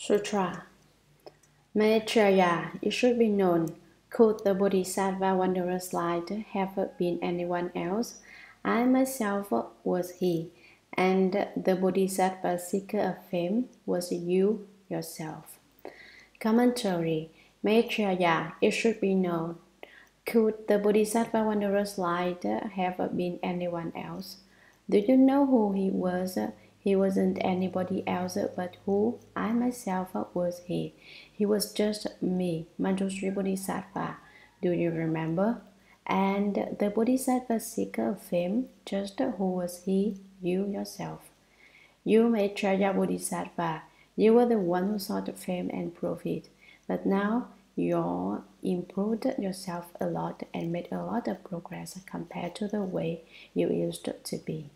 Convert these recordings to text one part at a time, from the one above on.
Sutra. Maitreya, it should be known, could the Bodhisattva Wanderer's light have been anyone else, I myself was he, and the Bodhisattva seeker of fame was you yourself. Commentary. Maitreya, it should be known, could the Bodhisattva Wanderer's light have been anyone else? Do you know who he was? He wasn't anybody else but who I myself was he. He was just me, Manjushri Bodhisattva. Do you remember? And the Bodhisattva seeker of fame, just who was he? You yourself. You Maitreya Bodhisattva. You were the one who sought fame and profit. But now you improved yourself a lot and made a lot of progress compared to the way you used to be.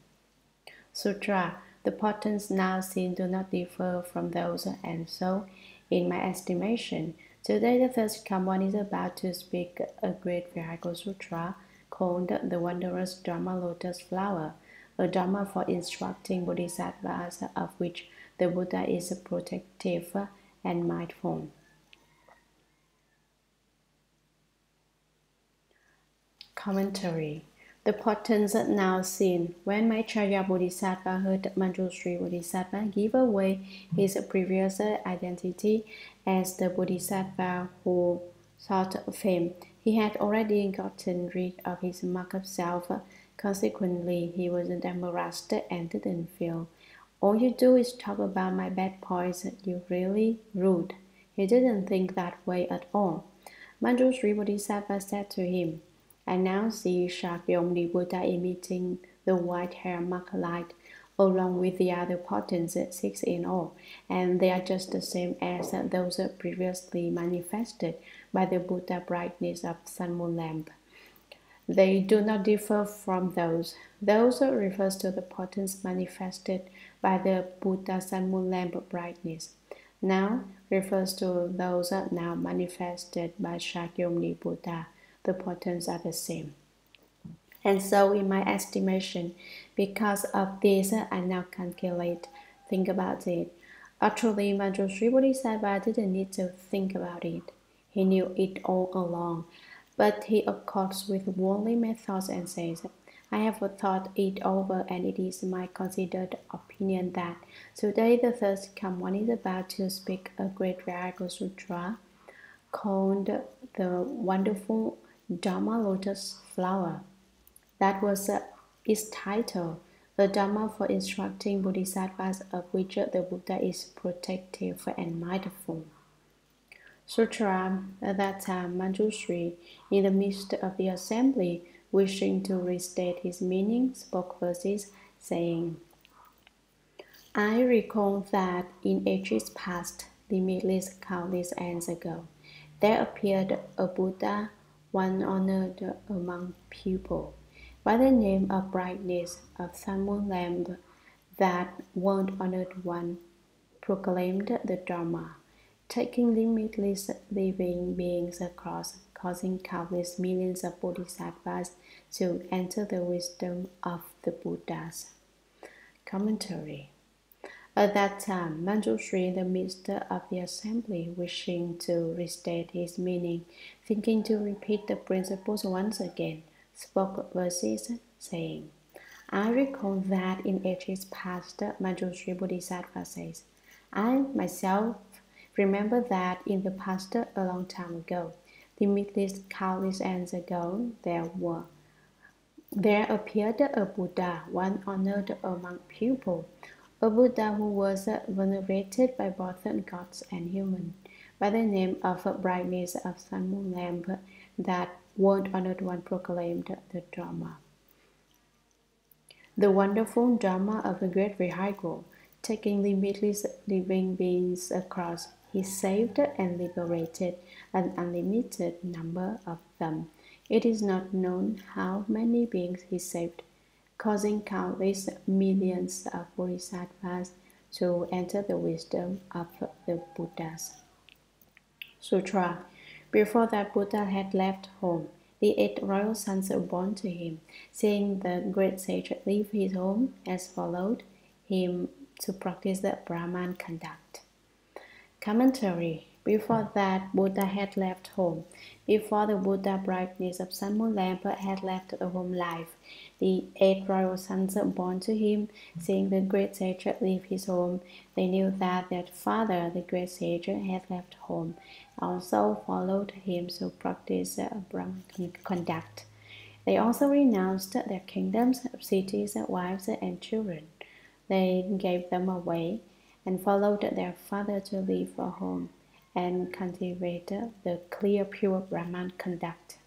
Sutra. The portents now seen do not differ from those, and so, in my estimation, today the third come one is about to speak a great Vajra Sutra called the Wondrous Dharma Lotus Flower, a Dharma for instructing Bodhisattvas of which the Buddha is protective and mindful. Commentary. The portents now seen. When Maitreya Bodhisattva heard Manjushri Bodhisattva give away his previous identity as the Bodhisattva who sought fame, he had already gotten rid of his mark of self. Consequently, he wasn't embarrassed and didn't feel, "All you do is talk about my bad points, you really rude." He didn't think that way at all. Manjushri Bodhisattva said to him, "I now see Shakyamuni Buddha emitting the white hair mark light, along with the other portents, 6 in all, and they are just the same as those previously manifested by the Buddha brightness of sun moon lamp. They do not differ from those. Those refers to the portents manifested by the Buddha sun moon lamp brightness. Now refers to those now manifested by Shakyamuni Buddha. The portents are the same. And so, in my estimation, because of this, I now calculate, think about it. Actually, Manjushri Bodhisattva didn't need to think about it. He knew it all along. But he accords with worldly methods and says, I have thought it over, and it is my considered opinion that today the third come one is about to speak a great Vajra Sutra called the Wonderful Dharma Lotus Flower. That was its title, a Dharma for instructing Bodhisattvas of which the Buddha is protective and mindful. Sutra. At that time, Manjushri, in the midst of the assembly, wishing to restate his meaning, spoke verses, saying, I recall that in ages past, limitless countless ages ago, there appeared a Buddha, one honored among people, by the name of brightness of sun moon lamp. That one honored one proclaimed the Dharma, taking limitless living beings across, causing countless millions of bodhisattvas to enter the wisdom of the Buddhas. Commentary. At that time, Manjushri, in the midst of the assembly, wishing to restate his meaning, thinking to repeat the principles once again, spoke verses, saying, I recall that in ages past, Manjushri Bodhisattva says, I myself remember that in the past, a long time ago, limitless countless ages ago, there appeared a Buddha, one honored among people, a Buddha who was venerated by both gods and humans, by the name of brightness of sun moon lamp. That one honored one proclaimed the Dharma, the wonderful Dharma of the great Vajra, taking limitless living beings across. He saved and liberated an unlimited number of them. It is not known how many beings he saved, causing countless millions of bodhisattvas to enter the wisdom of the Buddhas. Sutra. Before that Buddha had left home, the 8 royal sons were born to him. Seeing the great sage leave his home, as followed him to practice the Brahman conduct. Commentary. Before that, Buddha had left home. Before the Buddha brightness of Sun Moon Lamp had left the home life, the 8 royal sons born to him, seeing the great sage leave his home, they knew that their father, the great sage, had left home, also followed him to practice Brahman conduct. They also renounced their kingdoms, cities, wives, and children. They gave them away and followed their father to live for home and cultivated the clear, pure Brahman conduct.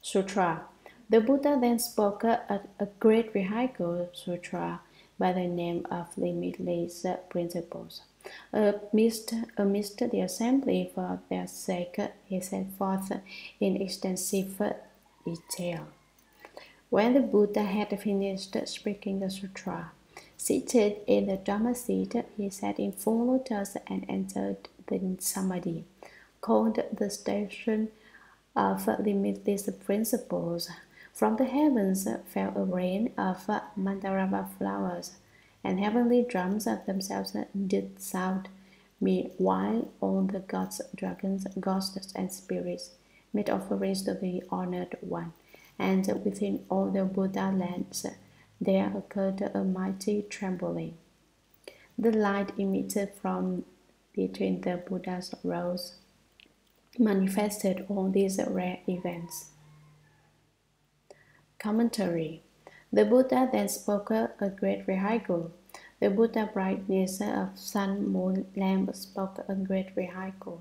Sutra. The Buddha then spoke a great vehicle sutra by the name of limitless principles. Amidst the assembly, for their sake, he set forth in extensive detail. When the Buddha had finished speaking the sutra, seated in the Dharma seat, he sat in full lotus and entered the samadhi, called the station of limitless principles. From the heavens fell a rain of mandarava flowers, and heavenly drums of themselves did sound. Meanwhile, all the gods, dragons, ghosts, and spirits made offerings to the Honored One, and within all the Buddha lands there occurred a mighty trembling. The light emitted from between the Buddha's rows manifested all these rare events. Commentary. The Buddha then spoke a great vehicle. The Buddha brightness of sun, moon, lamp spoke a great vehicle.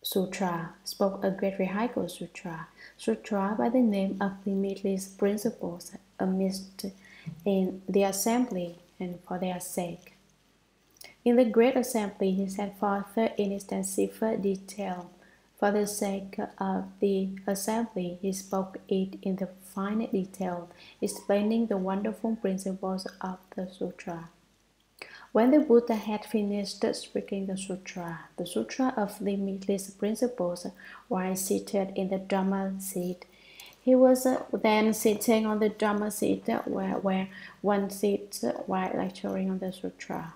Sutra spoke a great vehicle sutra. Sutra by the name of limitless principles amidst in the assembly and for their sake. In the great assembly, he set forth in extensive detail. For the sake of the assembly, he spoke it in the fine detail, explaining the wonderful principles of the sutra. When the Buddha had finished speaking the sutra of limitless principles, while seated in the Dharma seat, he was then sitting on the Dharma seat where one sits while lecturing on the sutra.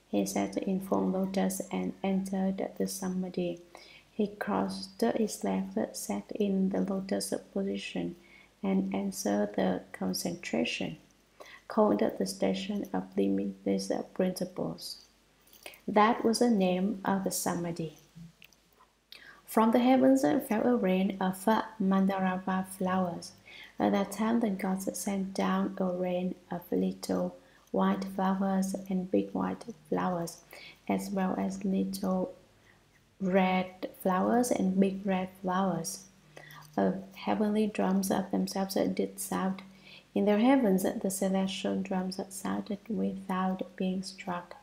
He sat in full lotus and entered the samadhi. He crossed his left, sat in the lotus position, and answered the concentration, called the station of limitless principles. That was the name of the samadhi. From the heavens fell a rain of mandarava flowers. At that time the gods sent down a rain of little white flowers and big white flowers, as well as little red flowers and big red flowers. Heavenly drums of themselves did sound. In their heavens the celestial drums sounded without being struck,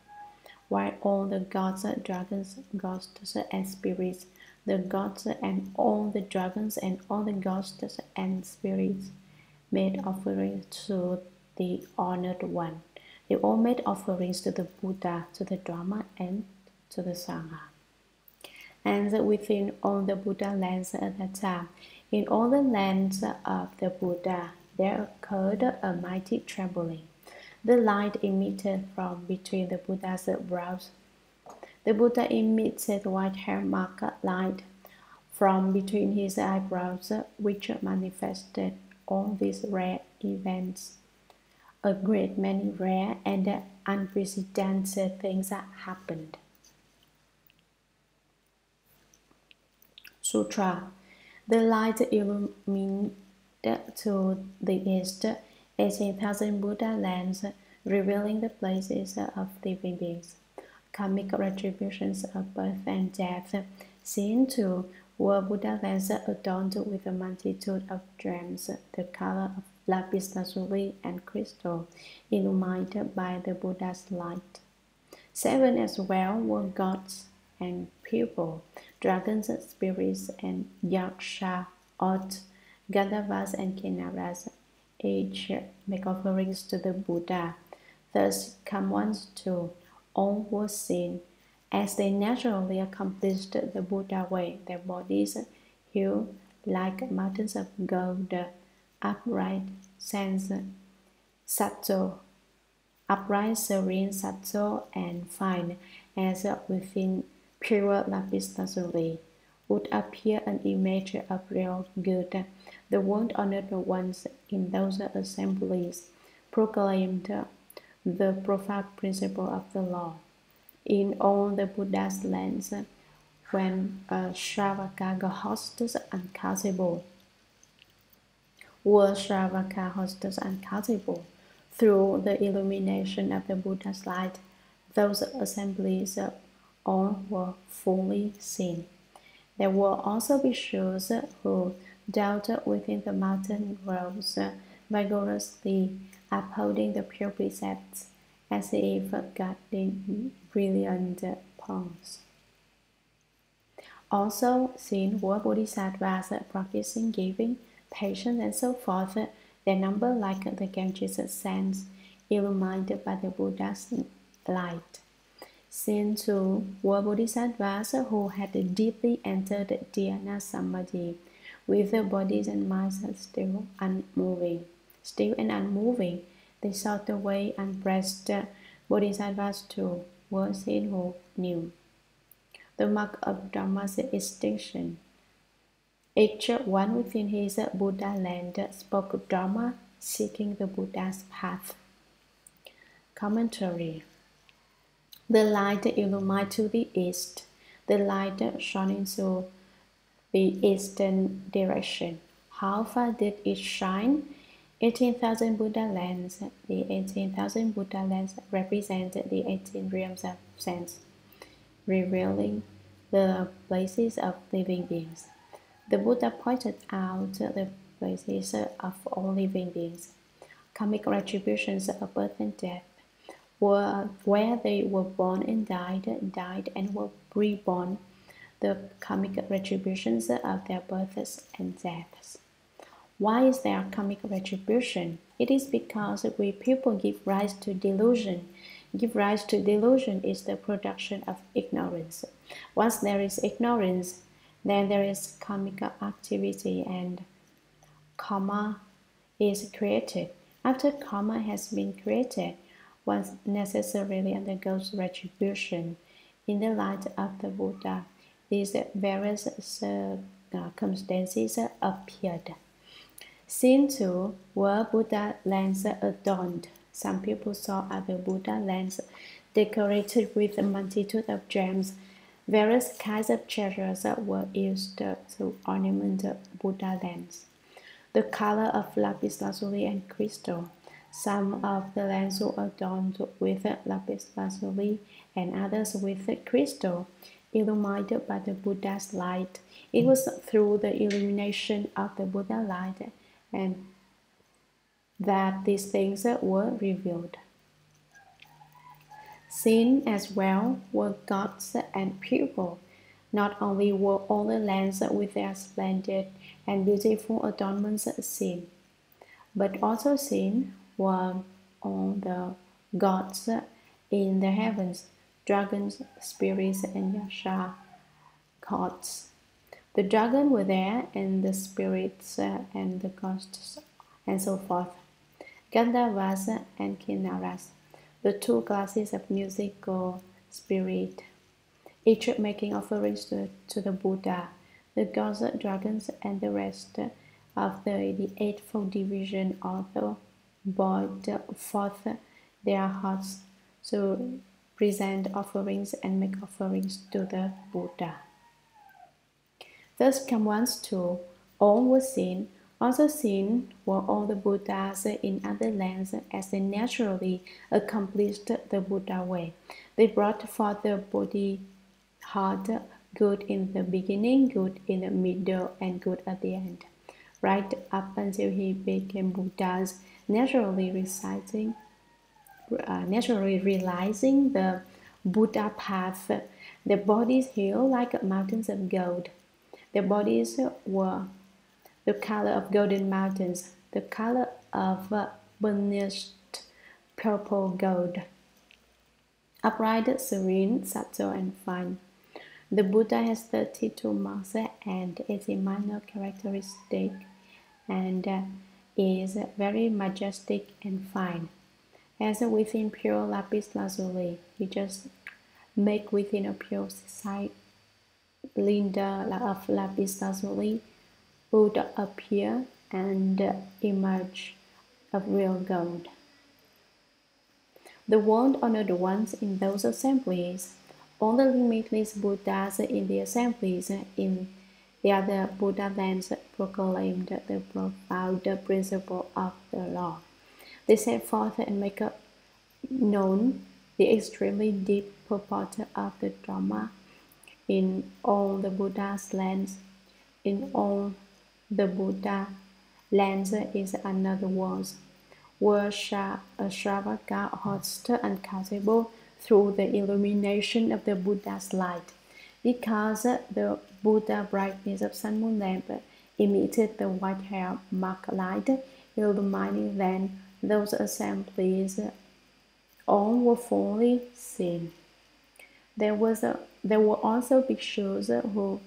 while all the gods, dragons, ghosts, and spirits, the gods and all the dragons and all the ghosts and spirits made offerings to the Honored One. They all made offerings to the Buddha, to the Dharma, and to the Sangha. And within all the Buddha lands at that time, in all the lands of the Buddha, there occurred a mighty trembling. The light emitted from between the Buddha's brows. The Buddha emitted white hair mark light from between his eyebrows, which manifested all these rare events. A great many rare and unprecedented things happened. Sutra. The light illumined to the east 18,000 Buddha lands, revealing the places of living beings. Karmic retributions of birth and death, seen too, were Buddha lands adorned with a multitude of gems, the color of lapis lazuli and crystal, illuminated by the Buddha's light. 7 as well were gods and people, dragons, spirits, and yaksha, oths, gandharvas, and kinnaras. Each make offerings to the Buddha. Thus come ones too. All were seen. As they naturally accomplished the Buddha way, their bodies hewn like mountains of gold, upright, sense, subtle, upright, serene, subtle, and fine, as within pure lapis lazuli, would appear an image of real good. The world honored ones in those assemblies proclaimed the profound principle of the law. In all the Buddha's lands, when Shravaka hostess uncountable, were Shravaka hostess uncountable. Through the illumination of the Buddha's light, those assemblies all were fully seen. There will also be Bhikshus who dwelt within the mountain groves, vigorously upholding the pure precepts, as if guarding brilliant palms. Also seen were bodhisattvas practicing giving, patience, and so forth, their number like the Ganges sands, illumined by the Buddha's light. Seen too were bodhisattvas who had deeply entered dhyana samadhi, with their bodies and minds still and unmoving. They sought away and pressed. Bodhisattvas too were seen who knew the mark of Dharma's extinction. Each one within his Buddha land spoke Dharma, seeking the Buddha's path. Commentary. The light illumined to the east, the light shone into the eastern direction. How far did it shine? 18,000 Buddha lands. The 18,000 Buddha lands represent the 18 realms of sense, revealing the places of living beings. The Buddha pointed out the places of all living beings, karmic retributions of birth and death, where they were born and died and were reborn, the karmic retributions of their births and deaths. Why is there karmic retribution? It is because we people give rise to delusion. Give rise to delusion is the production of ignorance. Once there is ignorance, then there is karmic activity and karma is created. After karma has been created, one necessarily undergoes retribution. In the light of the Buddha, these various circumstances appeared. Seen too were Buddha lands adorned. Some people saw other Buddha lands decorated with a multitude of gems. Various kinds of treasures were used to ornament Buddha lands. The color of lapis lazuli and crystal. Some of the lands were adorned with lapis lazuli and others with crystal, illuminated by the Buddha's light. It was through the illumination of the Buddha light and that these things were revealed. Seen as well were gods and people. Not only were all the lands with their splendid and beautiful adornments seen, but also seen were all the gods in the heavens, dragons, spirits, and yasha gods. The dragon were there, and the spirits and the ghosts, and so forth. Gandharvas and Kinnaras, the two classes of musical spirit, each making offerings to the Buddha. The gods, dragons, and the rest of the Eightfold Division also brought forth their hearts to present offerings and make offerings to the Buddha. Thus come once too, all were seen. Also seen were all the Buddhas in other lands as they naturally accomplished the Buddha way. They brought forth the Bodhi heart, good in the beginning, good in the middle, and good at the end, right up until he became Buddhas, naturally realizing the Buddha path. Their bodies healed like mountains of gold. Their bodies were the color of golden mountains, the color of burnished purple gold, upright, serene, subtle, and fine. The Buddha has 32 marks and is a minor characteristic and is very majestic and fine. as within pure lapis lazuli. You just make within a pure cylinder of lapis lazuli would appear and emerge of real gold. The world honored ones in those assemblies, all the limitless Buddhas in the assemblies in the other Buddha lands proclaimed the profound principle of the law. They set forth and make known the extremely deep purport of the Dharma in all the Buddha's lands. In all the Buddha lands is another world, where Shravaka hosts uncountable through the illumination of the Buddha's light. Because the Buddha brightness of sun moon lamp emitted the white hair mark light, illumining then those assemblies, all were fully seen. There were also bhikshus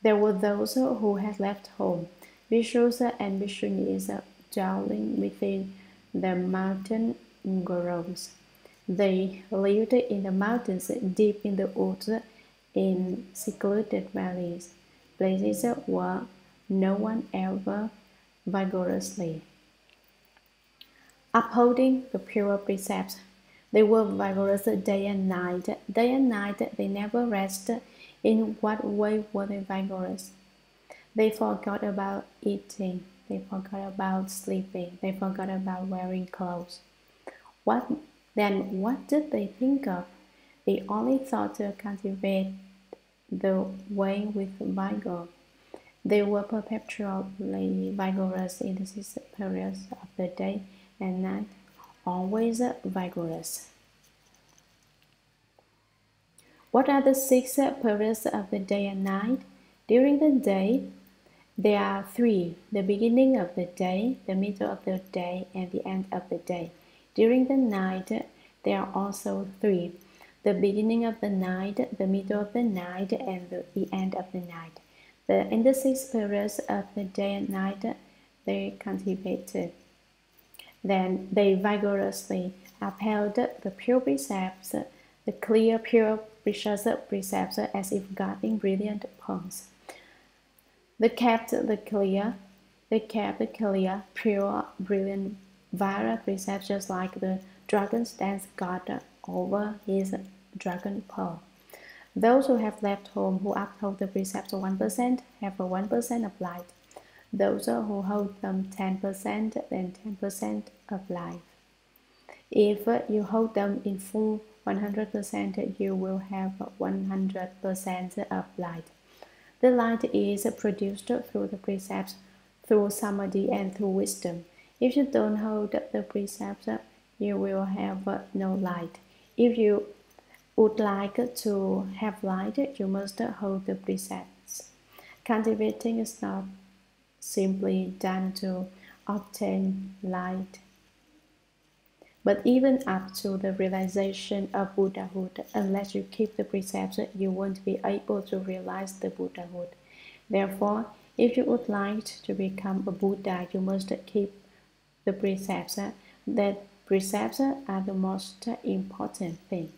there were those who had left home, bhikshus and bhikshunis dwelling within the mountain groves. They lived in the mountains, deep in the woods, in secluded valleys, places where no one ever vigorously upholding the pure precepts. They were vigorous day and night. Day and night they never rested. In what way were they vigorous? They forgot about eating. They forgot about sleeping. They forgot about wearing clothes. What did they think of? They only thought to cultivate the way with vigor. They were perpetually vigorous in the 6 periods of the day and night, always vigorous. What are the 6 periods of the day and night? During the day, there are 3, the beginning of the day, the middle of the day, and the end of the day. During the night, there are also 3, the beginning of the night, the middle of the night, and the end of the night. In the 6 periods of the day and night, they cultivated. Then they vigorously upheld the pure precepts, the clear, pure, precious precepts, as if guarding brilliant pearls. They kept the clear, pure, brilliant Vajra precepts, just like the dragon stands guard over his dragon pearl. Those who have left home, who uphold the precepts 1%, have a 1% of light. Those who hold them 10%, then 10% of life. If you hold them in full 100%, you will have 100% of light. The light is produced through the precepts, through samadhi, and through wisdom. If you don't hold the precepts, you will have no light. If you would like to have light, you must hold the precepts. Cultivating is not simply done to obtain light, but even up to the realization of Buddhahood. Unless you keep the precepts, you won't be able to realize the Buddhahood. Therefore, if you would like to become a Buddha, you must keep the precepts. That precepts are the most important thing.